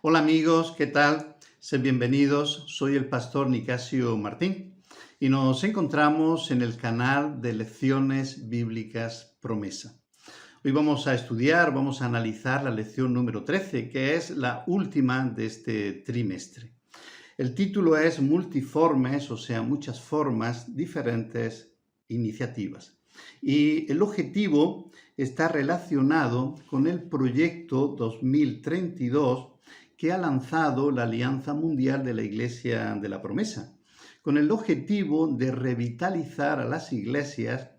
Hola amigos, ¿qué tal? Sean bienvenidos. Soy el pastor Nicasio Martín y nos encontramos en el canal de Lecciones Bíblicas Promesa. Hoy vamos a analizar la lección número 13, que es la última de este trimestre. El título es Multiformes, o sea, muchas formas, diferentes iniciativas. Y el objetivo está relacionado con el proyecto 2032 que ha lanzado la Alianza Mundial de la Iglesia de la Promesa, con el objetivo de revitalizar a las iglesias,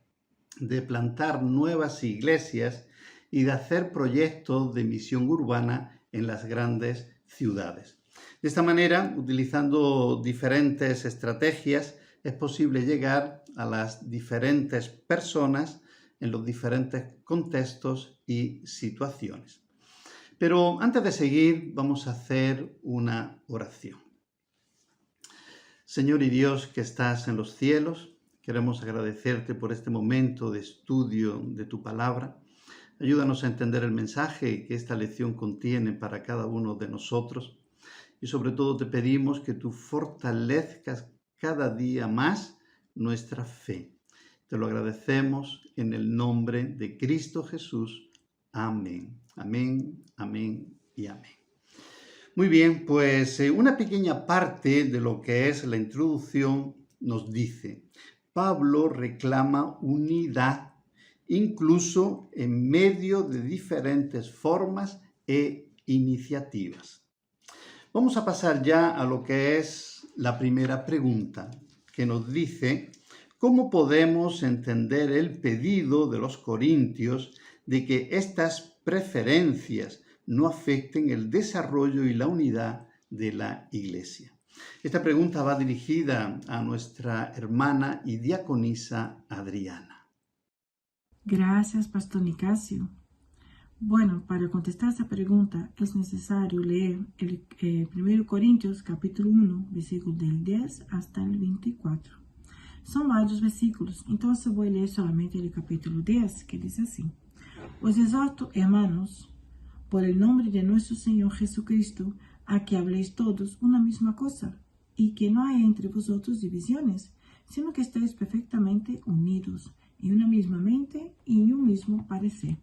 de plantar nuevas iglesias y de hacer proyectos de misión urbana en las grandes ciudades. De esta manera, utilizando diferentes estrategias, es posible llegar a las diferentes personas en los diferentes contextos y situaciones. Pero antes de seguir, vamos a hacer una oración. Señor y Dios que estás en los cielos, queremos agradecerte por este momento de estudio de tu palabra. Ayúdanos a entender el mensaje que esta lección contiene para cada uno de nosotros. Y sobre todo te pedimos que tú fortalezcas cada día más nuestra fe. Te lo agradecemos en el nombre de Cristo Jesús. Amén, amén, amén y amén. Muy bien, pues una pequeña parte de lo que es la introducción nos dice: Pablo reclama unidad, incluso en medio de diferentes formas e iniciativas. Vamos a pasar ya a lo que es la primera pregunta, que nos dice: ¿cómo podemos entender el pedido de los corintios de que estas preferencias no afecten el desarrollo y la unidad de la Iglesia? Esta pregunta va dirigida a nuestra hermana y diaconisa Adriana. Gracias, Pastor Nicasio. Bueno, para contestar esa pregunta es necesario leer el 1 Corintios capítulo 1, versículo del 10 hasta el 24. Son varios versículos, entonces voy a leer solamente el capítulo 10, que dice así: Os exhorto, hermanos, por el nombre de nuestro Señor Jesucristo, a que habléis todos una misma cosa, y que no haya entre vosotros divisiones, sino que estéis perfectamente unidos en una misma mente y en un mismo parecer.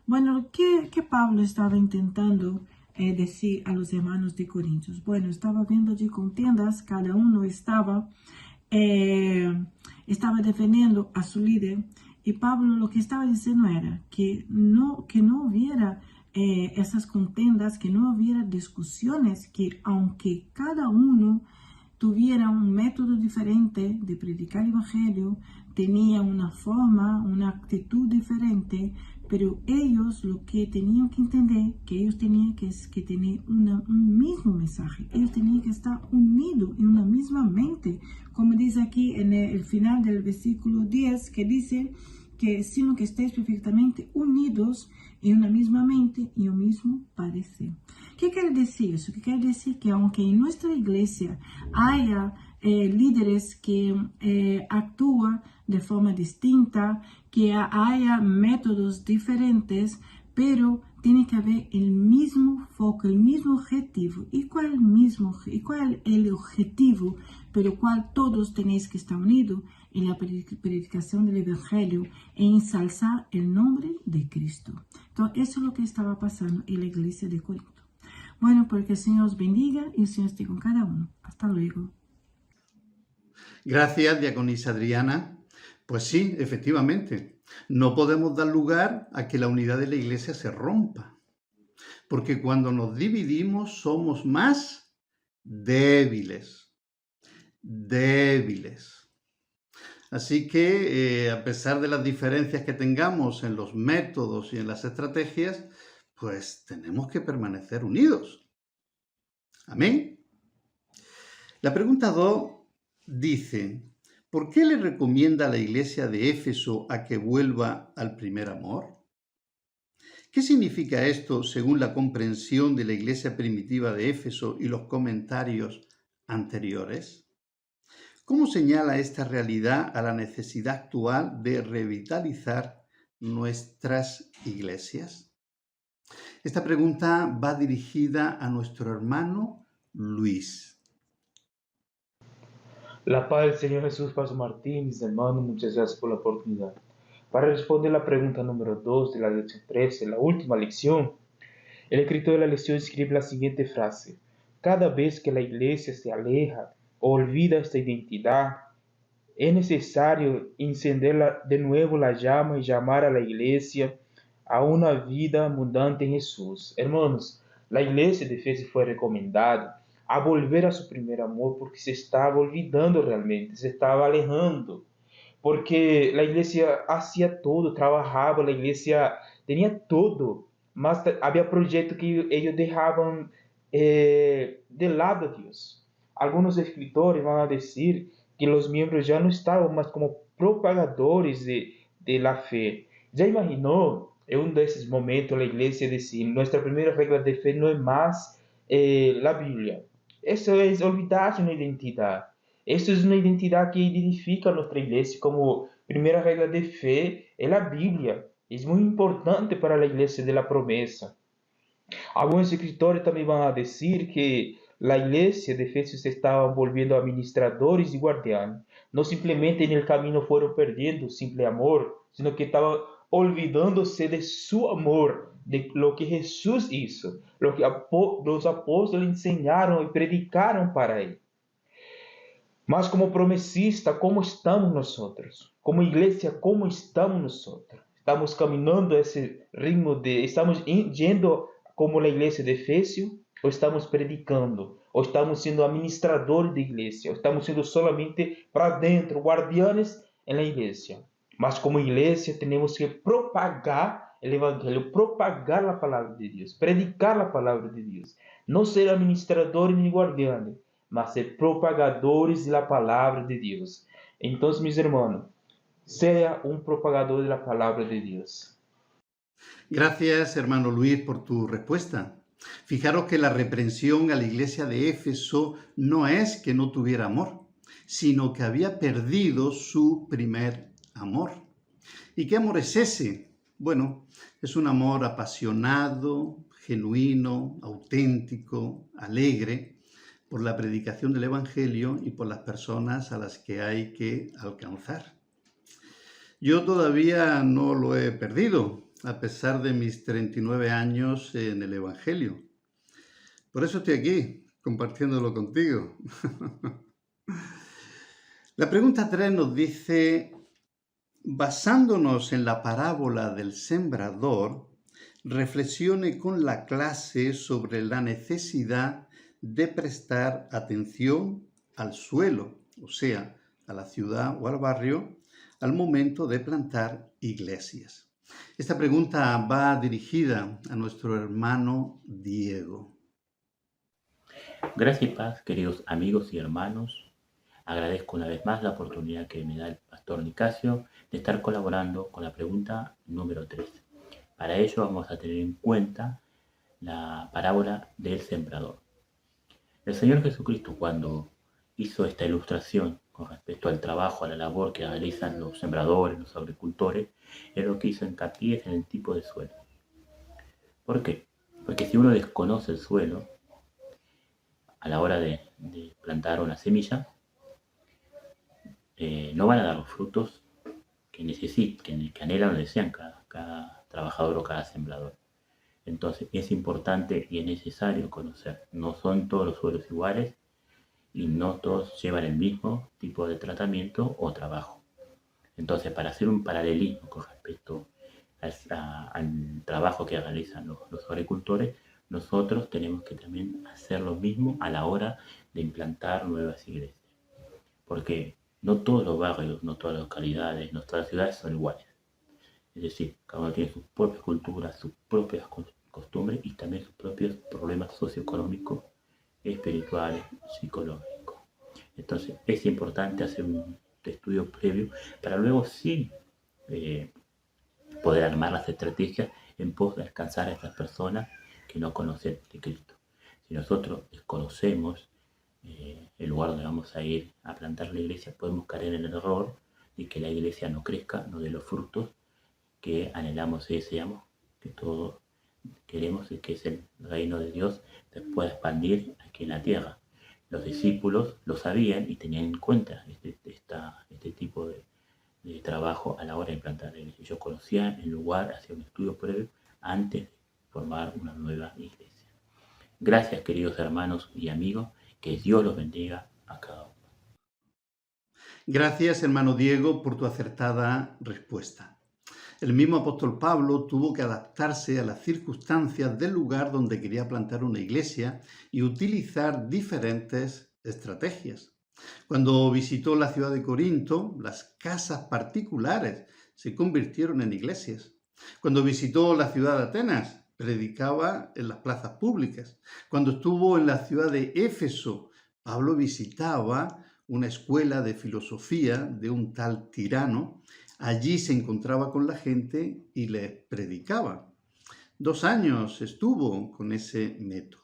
Bueno, ¿qué Pablo estaba intentando decir a los hermanos de Corintios? Bueno, estaba viendo allí contiendas, cada uno estaba defendiendo a su líder, y Pablo lo que estaba diciendo era que no hubiera esas contiendas, que no hubiera discusiones, que aunque cada uno tuviera un método diferente de predicar el evangelio, tenía una forma, una actitud diferente, pero ellos lo que tenían que entender, que ellos tenían que tener un mismo mensaje, ellos tenían que estar unidos en una misma mente, como dice aquí en el final del versículo 10, que dice que sino que estéis perfectamente unidos en una misma mente y un mismo parecer. ¿Qué quiere decir eso? ¿Qué quiere decir? Que aunque en nuestra iglesia haya líderes que actúan de forma distinta, que haya métodos diferentes, pero tiene que haber el mismo foco, el mismo objetivo. ¿Y cuál es el objetivo pero cual todos tenéis que estar unidos en la predicación del Evangelio e ensalzar el nombre de Cristo? Entonces, eso es lo que estaba pasando en la iglesia de Corinto. Bueno, porque el Señor os bendiga y el Señor esté con cada uno. Hasta luego. Gracias, diaconisa Adriana. Pues sí, efectivamente, no podemos dar lugar a que la unidad de la Iglesia se rompa, porque cuando nos dividimos somos más débiles. Así que, a pesar de las diferencias que tengamos en los métodos y en las estrategias, pues tenemos que permanecer unidos. Amén. La pregunta 2 dice: ¿por qué le recomienda a la iglesia de Éfeso a que vuelva al primer amor? ¿Qué significa esto según la comprensión de la iglesia primitiva de Éfeso y los comentarios anteriores? ¿Cómo señala esta realidad a la necesidad actual de revitalizar nuestras iglesias? Esta pregunta va dirigida a nuestro hermano Luis. La paz del Señor Jesús, Pastor Martínez, hermano, muchas gracias por la oportunidad. Para responder la pregunta número 2 de la lección 13, la última lección, el escritor de la lección escribe la siguiente frase: cada vez que la iglesia se aleja o olvida esta identidad, es necesario encender de nuevo la llama y llamar a la iglesia a una vida abundante en Jesús. Hermanos, la iglesia de Efesios fue recomendada a volver a su primer amor porque se estaba olvidando realmente, se estaba alejando. Porque la iglesia hacía todo, trabajaba, la iglesia tenía todo, mas había proyectos que ellos dejaban de lado a Dios. Algunos escritores van a decir que los miembros ya no estaban más como propagadores de la fe. ¿Ya imaginó en uno de esos momentos la iglesia decir, nuestra primera regla de fe no es más la Biblia? Eso es olvidarse una identidad. Eso es una identidad que identifica a nuestra iglesia como primera regla de fe es la Biblia. Es muy importante para la iglesia de la promesa. Algunos escritores también van a decir que la iglesia de Efesios se estaba volviendo administradores y guardianes. No simplemente en el camino fueron perdiendo simple amor, sino que estaban olvidándose de su amor, de lo que Jesús hizo, lo que los apóstoles enseñaron y predicaron para él. Mas como promesista, ¿cómo estamos nosotros? Como iglesia, ¿cómo estamos nosotros? ¿Estamos caminando ese ritmo estamos yendo como la iglesia de Efesios? ¿O estamos predicando? ¿O estamos siendo administradores de iglesia? ¿O estamos siendo solamente para dentro, guardianes en la iglesia? Mas como iglesia tenemos que propagar el evangelio, propagar la palabra de Dios, predicar la palabra de Dios. No ser administradores ni guardianes, mas ser propagadores de la palabra de Dios. Entonces, mis hermanos, sea un propagador de la palabra de Dios. Gracias, hermano Luis, por tu respuesta. Fijaros que la reprensión a la iglesia de Éfeso no es que no tuviera amor, sino que había perdido su primer amor. ¿Y qué amor es ese? Bueno, es un amor apasionado, genuino, auténtico, alegre, por la predicación del Evangelio y por las personas a las que hay que alcanzar. Yo todavía no lo he perdido, a pesar de mis 39 años en el Evangelio. Por eso estoy aquí, compartiéndolo contigo. La pregunta 3 nos dice, basándonos en la parábola del sembrador, reflexione con la clase sobre la necesidad de prestar atención al suelo, o sea, a la ciudad o al barrio, al momento de plantar iglesias. Esta pregunta va dirigida a nuestro hermano Diego. Gracias y paz, queridos amigos y hermanos. Agradezco una vez más la oportunidad que me da el pastor Nicasio de estar colaborando con la pregunta número 3. Para ello vamos a tener en cuenta la parábola del sembrador. El Señor Jesucristo, cuando hizo esta ilustración con respecto al trabajo, a la labor que realizan los sembradores, los agricultores, es lo que hizo hincapié en el tipo de suelo. ¿Por qué? Porque si uno desconoce el suelo, a la hora de plantar una semilla, no van a dar los frutos que necesitan, que anhelan o desean cada trabajador o cada sembrador. Entonces es importante y es necesario conocer. No son todos los suelos iguales y no todos llevan el mismo tipo de tratamiento o trabajo. Entonces, para hacer un paralelismo con respecto al trabajo que realizan los agricultores, nosotros tenemos que también hacer lo mismo a la hora de implantar nuevas iglesias. Porque no todos los barrios, no todas las localidades, no todas las ciudades son iguales. Es decir, cada uno tiene sus propias culturas, sus propias costumbres y también sus propios problemas socioeconómicos, espirituales, psicológicos. Entonces es importante hacer un estudio previo para luego sí poder armar las estrategias en pos de alcanzar a estas personas que no conocen de Cristo. Si nosotros desconocemos el lugar donde vamos a ir a plantar la iglesia, podemos caer en el error de que la iglesia no crezca, no dé los frutos que anhelamos y deseamos que todos queremos que es el reino de Dios se pueda expandir aquí en la tierra. Los discípulos lo sabían y tenían en cuenta este tipo de trabajo a la hora de plantar la iglesia. Yo conocía el lugar, hacía un estudio previo antes de formar una nueva iglesia. Gracias, queridos hermanos y amigos, que Dios los bendiga a cada uno. Gracias, hermano Diego, por tu acertada respuesta. El mismo apóstol Pablo tuvo que adaptarse a las circunstancias del lugar donde quería plantar una iglesia y utilizar diferentes estrategias. Cuando visitó la ciudad de Corinto, las casas particulares se convirtieron en iglesias. Cuando visitó la ciudad de Atenas, predicaba en las plazas públicas. Cuando estuvo en la ciudad de Éfeso, Pablo visitaba una escuela de filosofía de un tal Tirano. Allí se encontraba con la gente y les predicaba. 2 años estuvo con ese método.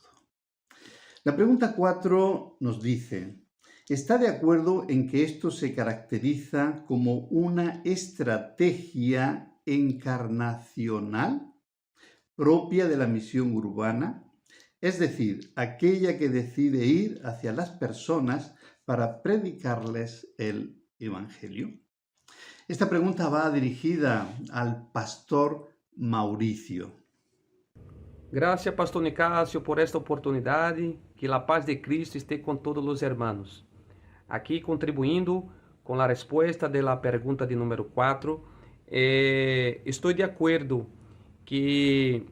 La pregunta 4 nos dice: ¿está de acuerdo en que esto se caracteriza como una estrategia encarnacional propia de la misión urbana? Es decir, aquella que decide ir hacia las personas para predicarles el Evangelio. Esta pregunta va dirigida al pastor Mauricio. Gracias, pastor Nicásio, por esta oportunidade. Que a paz de Cristo esté com todos os hermanos. Aqui contribuindo com a resposta da pergunta de número 4, estou de acordo que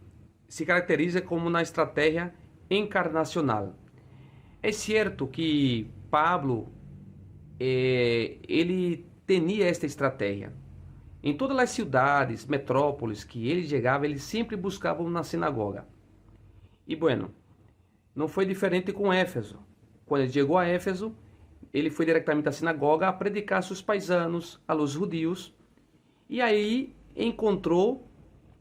se caracteriza como uma estratégia encarnacional. É certo que Pablo ele tinha esta estratégia. Em todas as cidades, metrópoles que ele chegava, ele sempre buscava uma sinagoga. E bueno, não foi diferente com Éfeso. Quando ele chegou a Éfeso, ele foi diretamente à sinagoga a predicar a seus paisanos, a los judíos. E aí encontrou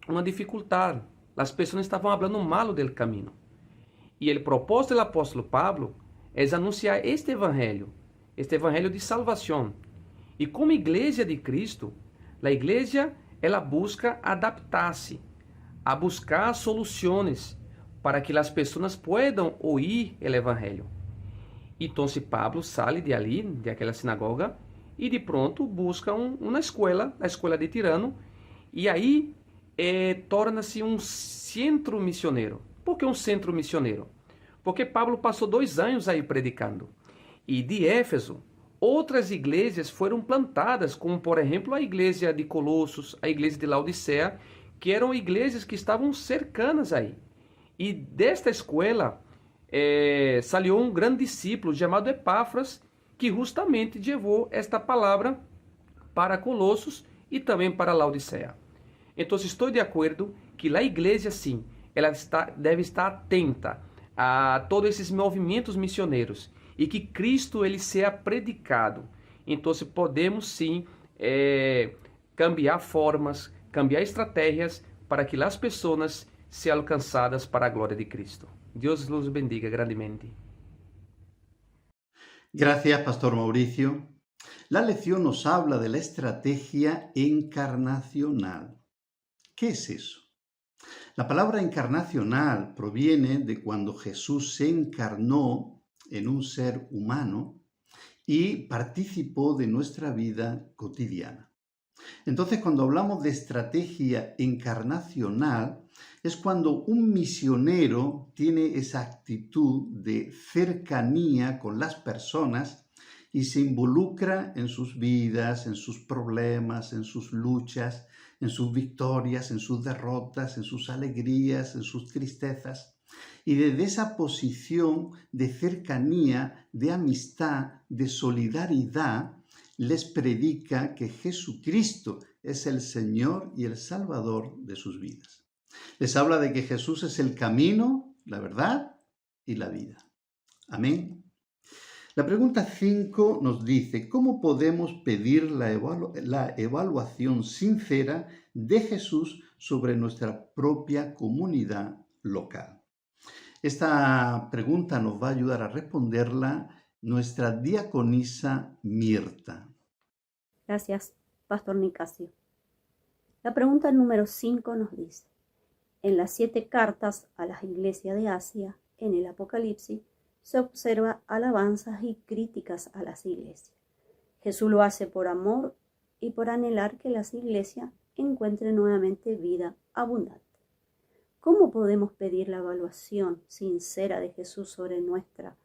uma dificuldade. As pessoas estavam falando mal do caminho. E o propósito do apóstolo Pablo é anunciar este evangelho de salvação. E como igreja de Cristo, a igreja ela busca adaptar-se, a buscar soluções para que as pessoas possam ouvir o evangelho. Então, Pablo sai de ali, de aquela sinagoga, e de pronto busca uma escola, a escola de Tirano, e aí torna-se um centro missioneiro. Por que um centro missioneiro? Porque Pablo passou 2 anos aí predicando. E de Éfeso, outras igrejas foram plantadas, como por exemplo a igreja de Colossos, a igreja de Laodiceia, que eram igrejas que estavam cercanas aí. E desta escola saiu um grande discípulo chamado Epáfras, que justamente levou esta palavra para Colossos e também para Laodiceia. Então, estou de acordo que a igreja, sim, ela deve estar atenta a todos esses movimentos missioneiros e que Cristo ele seja predicado. Então, podemos sim cambiar formas, cambiar estratégias para que as pessoas sejam alcançadas para a glória de Cristo. Deus los bendiga grandemente. Gracias, Pastor Mauricio. La lección nos habla de la estrategia encarnacional. ¿Qué es eso? La palabra encarnacional proviene de cuando Jesús se encarnó en un ser humano y participó de nuestra vida cotidiana. Entonces, cuando hablamos de estrategia encarnacional, es cuando un misionero tiene esa actitud de cercanía con las personas y se involucra en sus vidas, en sus problemas, en sus luchas, en sus victorias, en sus derrotas, en sus alegrías, en sus tristezas. Y desde esa posición de cercanía, de amistad, de solidaridad, les predica que Jesucristo es el Señor y el Salvador de sus vidas. Les habla de que Jesús es el camino, la verdad y la vida. Amén. La pregunta 5 nos dice: ¿cómo podemos pedir la evaluación sincera de Jesús sobre nuestra propia comunidad local? Esta pregunta nos va a ayudar a responderla nuestra diaconisa Mirta. Gracias, Pastor Nicasio. La pregunta número 5 nos dice: En las 7 cartas a las iglesias de Asia, en el Apocalipsis, se observa alabanzas y críticas a las iglesias. Jesús lo hace por amor y por anhelar que las iglesias encuentren nuevamente vida abundante. ¿Cómo podemos pedir la evaluación sincera de Jesús sobre nuestra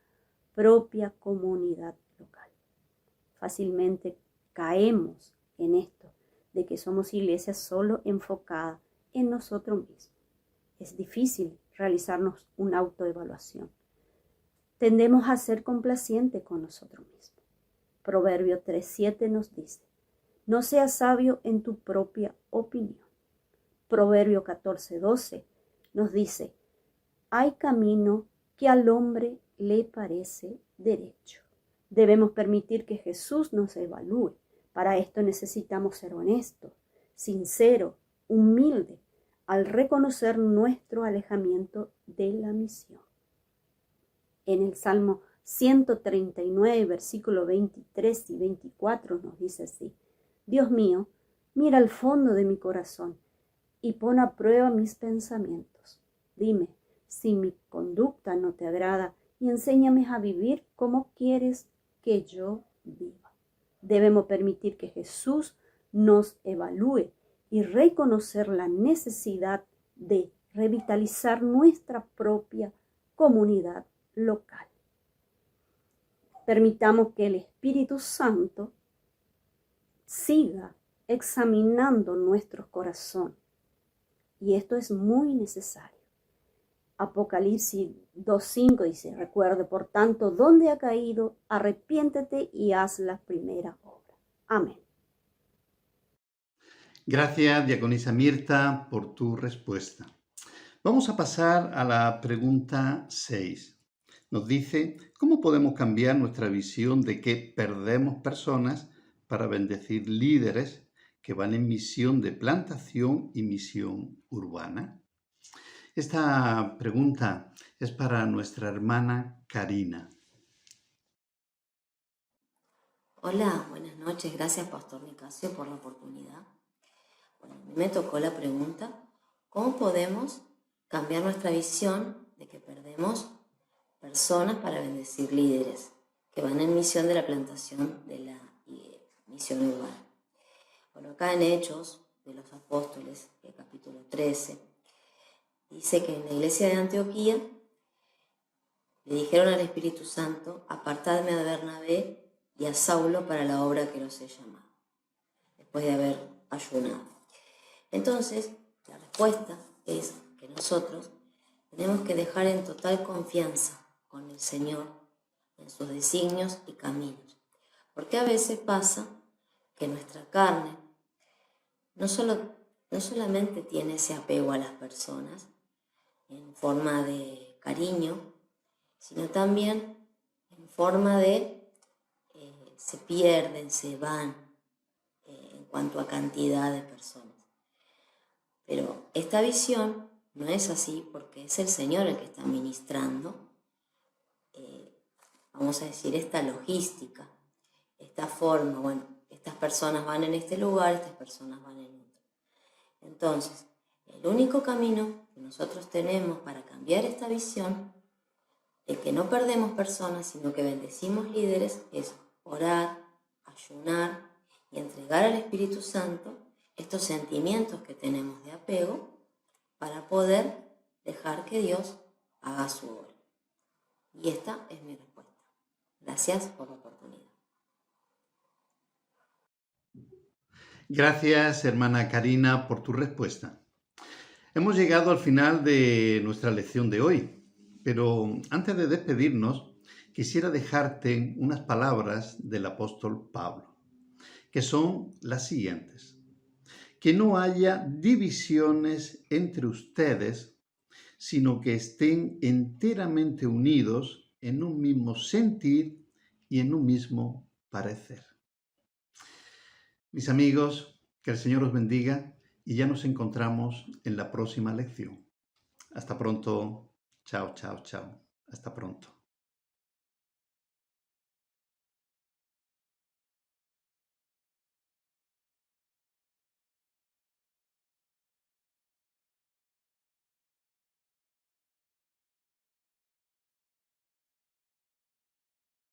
propia comunidad local? Fácilmente caemos en esto, de que somos iglesias solo enfocadas en nosotros mismos. Es difícil realizarnos una autoevaluación. Tendemos a ser complacientes con nosotros mismos. Proverbio 3:7 nos dice: no seas sabio en tu propia opinión. Proverbio 14:12 nos dice: hay camino que al hombre le parece derecho. Debemos permitir que Jesús nos evalúe. Para esto necesitamos ser honestos, sinceros, humildes, al reconocer nuestro alejamiento de la misión. En el Salmo 139, versículos 23 y 24 nos dice así: Dios mío, mira al fondo de mi corazón y pon a prueba mis pensamientos. Dime si mi conducta no te agrada y enséñame a vivir como quieres que yo viva. Debemos permitir que Jesús nos evalúe y reconocer la necesidad de revitalizar nuestra propia comunidad local. Permitamos que el Espíritu Santo siga examinando nuestro corazón. Y esto es muy necesario. Apocalipsis 2:5 dice: recuerde, por tanto, dónde ha caído, arrepiéntete y haz la primera obra. Amén. Gracias, diaconisa Mirta, por tu respuesta. Vamos a pasar a la pregunta 6. Nos dice: ¿cómo podemos cambiar nuestra visión de que perdemos personas para bendecir líderes que van en misión de plantación y misión urbana? Esta pregunta es para nuestra hermana Karina. Hola, buenas noches. Gracias, Pastor Nicasio, por la oportunidad. Bueno, a mí me tocó la pregunta: ¿cómo podemos cambiar nuestra visión de que perdemos personas para bendecir líderes que van en misión de la plantación de la misión urbana? Bueno, acá en Hechos de los Apóstoles, el capítulo 13, dice que en la iglesia de Antioquía le dijeron al Espíritu Santo: apartadme a Bernabé y a Saulo para la obra que los he llamado, después de haber ayunado. Entonces, la respuesta es que nosotros tenemos que dejar en total confianza con el Señor en sus designios y caminos. Porque a veces pasa que nuestra carne no solamente tiene ese apego a las personas en forma de cariño, sino también en forma de se pierden, se van en cuanto a cantidad de personas. Pero esta visión no es así, porque es el Señor el que está ministrando, vamos a decir, esta logística, esta forma. Bueno, estas personas van en este lugar, estas personas van en otro. Entonces, el único camino que nosotros tenemos para cambiar esta visión de que no perdemos personas, sino que bendecimos líderes, es orar, ayunar y entregar al Espíritu Santo estos sentimientos que tenemos de apego para poder dejar que Dios haga su obra. Y esta es mi respuesta. Gracias por la oportunidad. Gracias, hermana Karina, por tu respuesta. Hemos llegado al final de nuestra lección de hoy, pero antes de despedirnos, quisiera dejarte unas palabras del apóstol Pablo, que son las siguientes: que no haya divisiones entre ustedes, sino que estén enteramente unidos en un mismo sentir y en un mismo parecer. Mis amigos, que el Señor os bendiga y ya nos encontramos en la próxima lección. Hasta pronto. Chao, chao, chao. Hasta pronto.